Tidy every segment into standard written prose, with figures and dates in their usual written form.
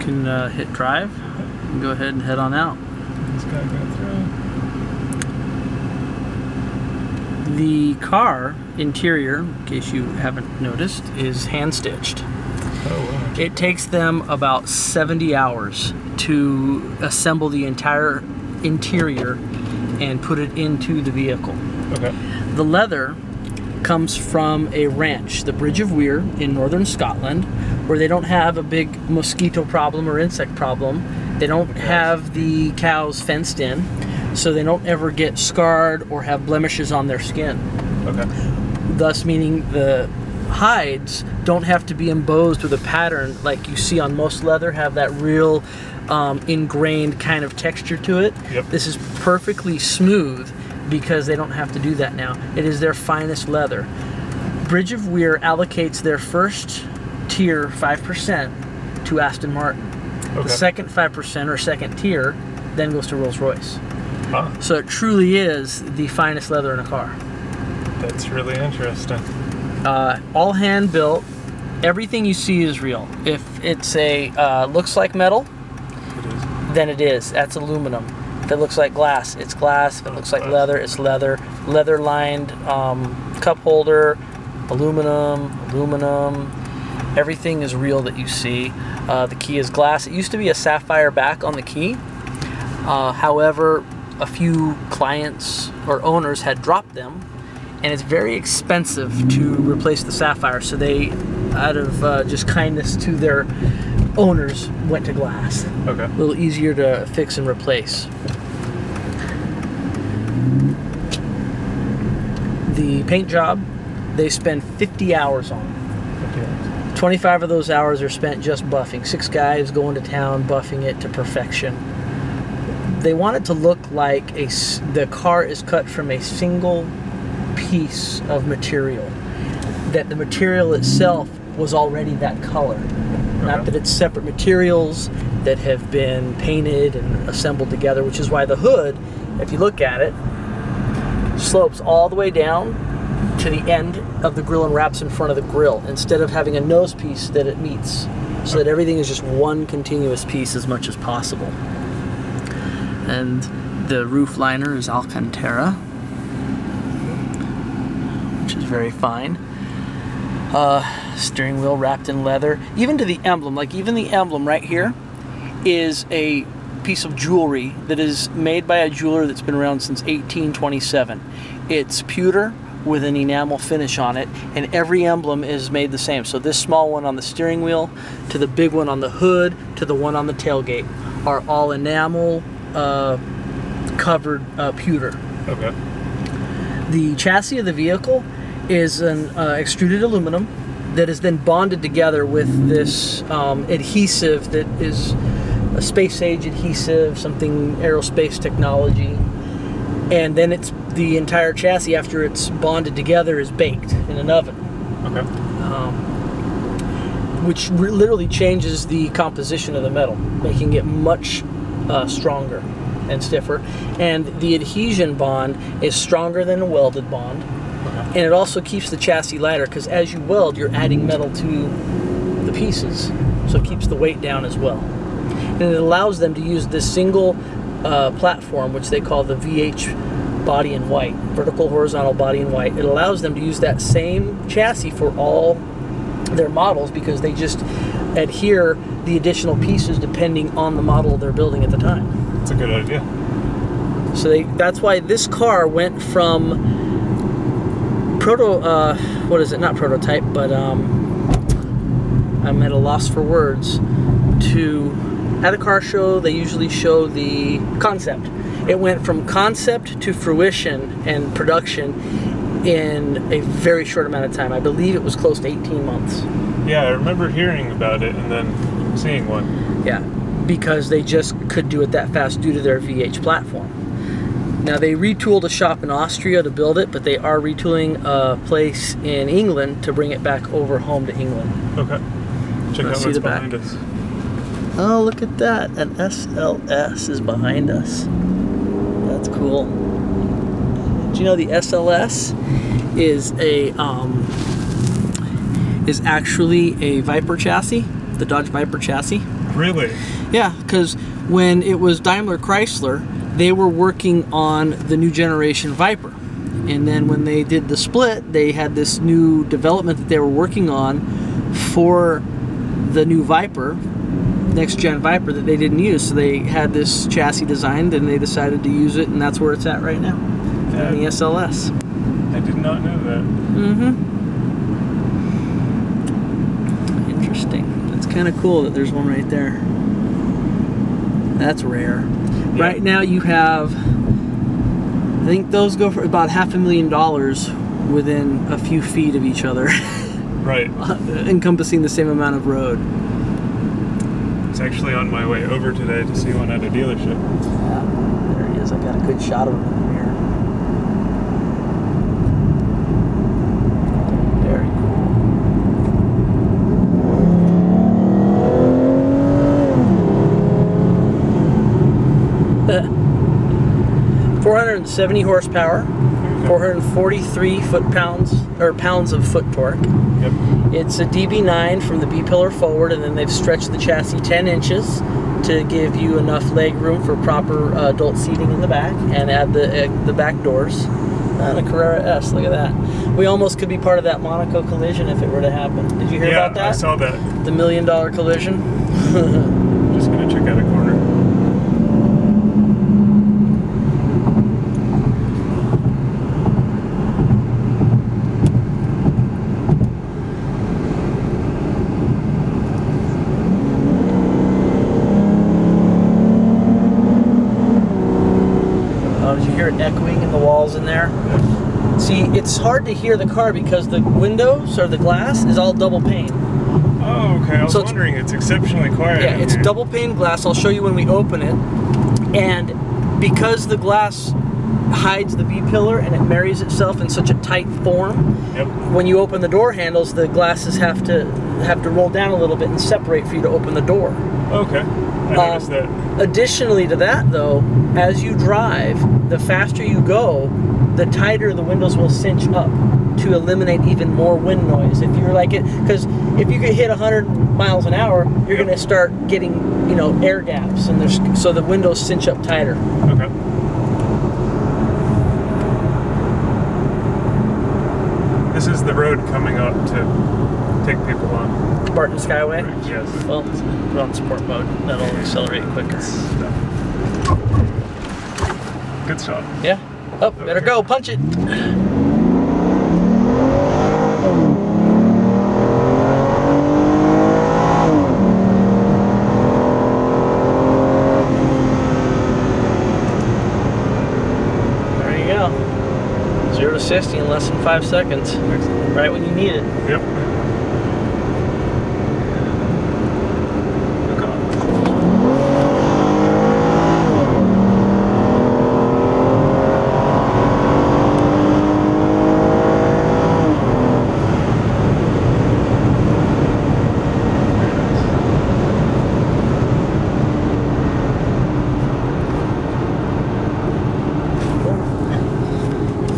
can hit drive and go ahead and head on out. This guy go through. The car interior, in case you haven't noticed, is hand stitched. Oh, wow. It takes them about 70 hours to assemble the entire interior and put it into the vehicle. Okay. The leather comes from a ranch, the Bridge of Weir in northern Scotland, where they don't have a big mosquito problem or insect problem. They don't have the cows fenced in, so they don't ever get scarred or have blemishes on their skin. Okay. Thus meaning the hides don't have to be embossed with a pattern like you see on most leather, have that real ingrained kind of texture to it. Yep. This is perfectly smooth because they don't have to do that now. It is their finest leather. Bridge of Weir allocates their first tier 5% to Aston Martin. Okay. The second 5% or second tier then goes to Rolls-Royce. Huh. So it truly is the finest leather in a car. That's really interesting. All hand built. Everything you see is real. If it's a looks like metal, It is. then it is. That's aluminum. If it looks like glass, it's glass. If it looks like leather, it's leather. Leather lined cup holder, aluminum. Everything is real that you see. The key is glass. It used to be a sapphire back on the key. However, a few clients or owners had dropped them, and it's very expensive to replace the sapphire. So they, out of just kindness to their owners, went to glass. Okay. A little easier to fix and replace. The paint job, they spend 50 hours on. 25 of those hours are spent just buffing. 6 guys going to town buffing it to perfection. They want it to look like the car is cut from a single piece of material. That the material itself was already that color. Not that it's separate materials that have been painted and assembled together, which is why the hood, if you look at it, slopes all the way down to the end of the grill and wraps in front of the grill, instead of having a nose piece that it meets, so that everything is just one continuous piece as much as possible. And the roof liner is Alcantara, which is very fine. Steering wheel wrapped in leather. Even to the emblem, like even the emblem right here is a piece of jewelry that is made by a jeweler that's been around since 1827. It's pewter with an enamel finish on it, and every emblem is made the same. So this small one on the steering wheel, to the big one on the hood, to the one on the tailgate, are all enamel covered pewter. Okay. The chassis of the vehicle is an extruded aluminum that is then bonded together with this adhesive that is a space age adhesive, something aerospace technology. And then it's the entire chassis, after it's bonded together, is baked in an oven. Okay. Which literally changes the composition of the metal, making it much stronger and stiffer. And the adhesion bond is stronger than a welded bond. And it also keeps the chassis lighter, because as you weld, you're adding metal to the pieces. So it keeps the weight down as well. And it allows them to use this single platform, which they call the VH body in white, vertical horizontal body in white. It allows them to use that same chassis for all their models, because they just adhere the additional pieces depending on the model they're building at the time. That's a good idea. So that's why this car went from what is it? Not prototype, but I'm at a loss for words. At a car show, they usually show the concept. It went from concept to fruition and production in a very short amount of time. I believe it was close to 18 months. Yeah, I remember hearing about it and then seeing one. Yeah, because they just could do it that fast due to their VH platform. Now, they retooled a shop in Austria to build it, but they are retooling a place in England to bring it back over home to England. Okay. Check out what's behind us. Oh, look at that. An SLS is behind us. That's cool. Do you know the SLS is actually a Viper chassis, the Dodge Viper chassis? Really? Yeah, because when it was Daimler Chrysler, they were working on the new generation Viper. And then when they did the split, they had this new development that they were working on for the new Viper, next gen Viper, that they didn't use. So they had this chassis designed and they decided to use it, and that's where it's at right now, in the SLS. I did not know that. Interesting. That's kind of cool that there's one right there. That's rare. Yeah. Right now you have, I think those go for about $500,000 within a few feet of each other. Right. Encompassing the same amount of road. I was actually on my way over today to see one at a dealership. Yeah, there he is. I got a good shot of him in the mirror. Very cool. 470 horsepower, 443 pounds of foot torque. Yep. It's a DB9 from the B-pillar forward, and then they've stretched the chassis 10 inches to give you enough leg room for proper adult seating in the back, and add the back doors. And a Carrera S, look at that. We almost could be part of that Monaco collision if it were to happen. Did you hear about that? Yeah, I saw that. The $1 million collision. Just gonna check out a corner. Did you hear it echoing in the walls in there? See, it's hard to hear the car because the windows or the glass is all double pane. Oh, okay. I was wondering, it's exceptionally quiet. Yeah, it's double pane glass. I'll show you when we open it. And because the glass hides the B-pillar and it marries itself in such a tight form, yep, when you open the door handles, the glasses have to roll down a little bit and separate for you to open the door. Okay, I noticed that. Additionally to that, though, as you drive, the faster you go, the tighter the windows will cinch up to eliminate even more wind noise. If you're like it, because if you could hit 100 miles an hour, you're going to start getting, you know, air gaps, and so the windows cinch up tighter. Okay. This is the road coming up to take people on. Barton Skyway? Right, yes. Well, put on sport mode. That'll accelerate quicker. Good shot. Yeah. Oh, better go. Punch it. There you go. 0 to 60 in less than 5 seconds. Excellent. Right when you need it. Yep.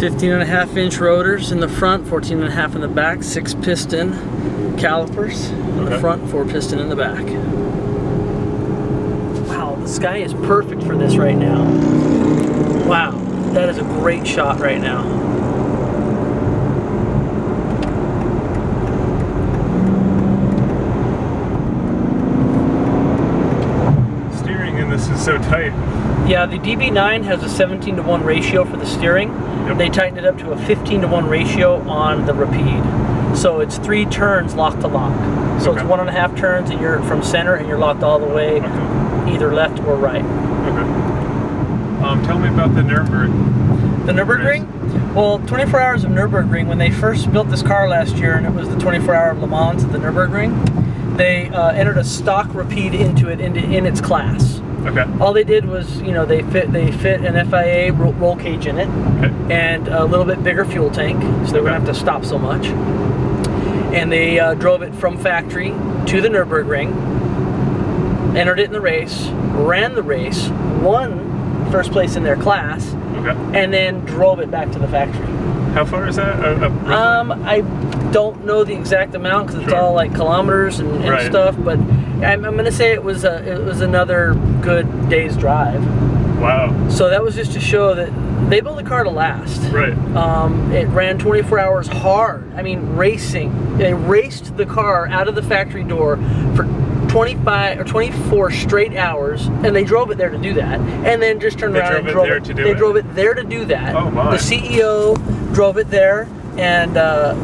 .5" rotors in the front, 14.5" in the back, 6 piston calipers in the front, 4 piston in the back. Wow, the sky is perfect for this right now. Wow, that is a great shot right now. Steering in this is so tight. Yeah, the DB9 has a 17:1 ratio for the steering. Yep. They tightened it up to a 15:1 ratio on the Rapide. So it's 3 turns lock to lock. So it's 1.5 turns and you're from center and you're locked all the way, either left or right. Okay. Tell me about the Nürburgring. The Nürburgring? Well, 24 Hours of Nürburgring, when they first built this car last year, and it was the 24 Hour of Le Mans at the Nürburgring, they entered a stock Rapide into it in its class. Okay. All they did was, you know, they fit an FIA roll cage in it, and a little bit bigger fuel tank, so they wouldn't have to stop so much. And they drove it from factory to the Nürburgring, entered it in the race, ran the race, won first place in their class, and then drove it back to the factory. How far is that? I don't know the exact amount because it's all like kilometers and stuff, but I'm going to say it was another good day's drive. Wow. So that was just to show that they built a car to last. Right. It ran 24 hours hard. I mean, racing. They raced the car out of the factory door for 25 or 24 straight hours, and they drove it there to do that, and then just turned around and drove it. They drove it there to do that. Oh my. The CEO drove it there, and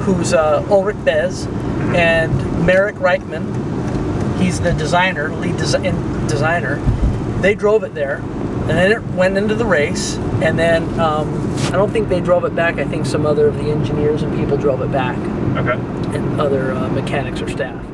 who's Ulrich Bez, and Merrick Reichman. He's the designer, lead designer. They drove it there, and then it went into the race, and then I don't think they drove it back. I think some other of the engineers and people drove it back. Okay. And other mechanics or staff.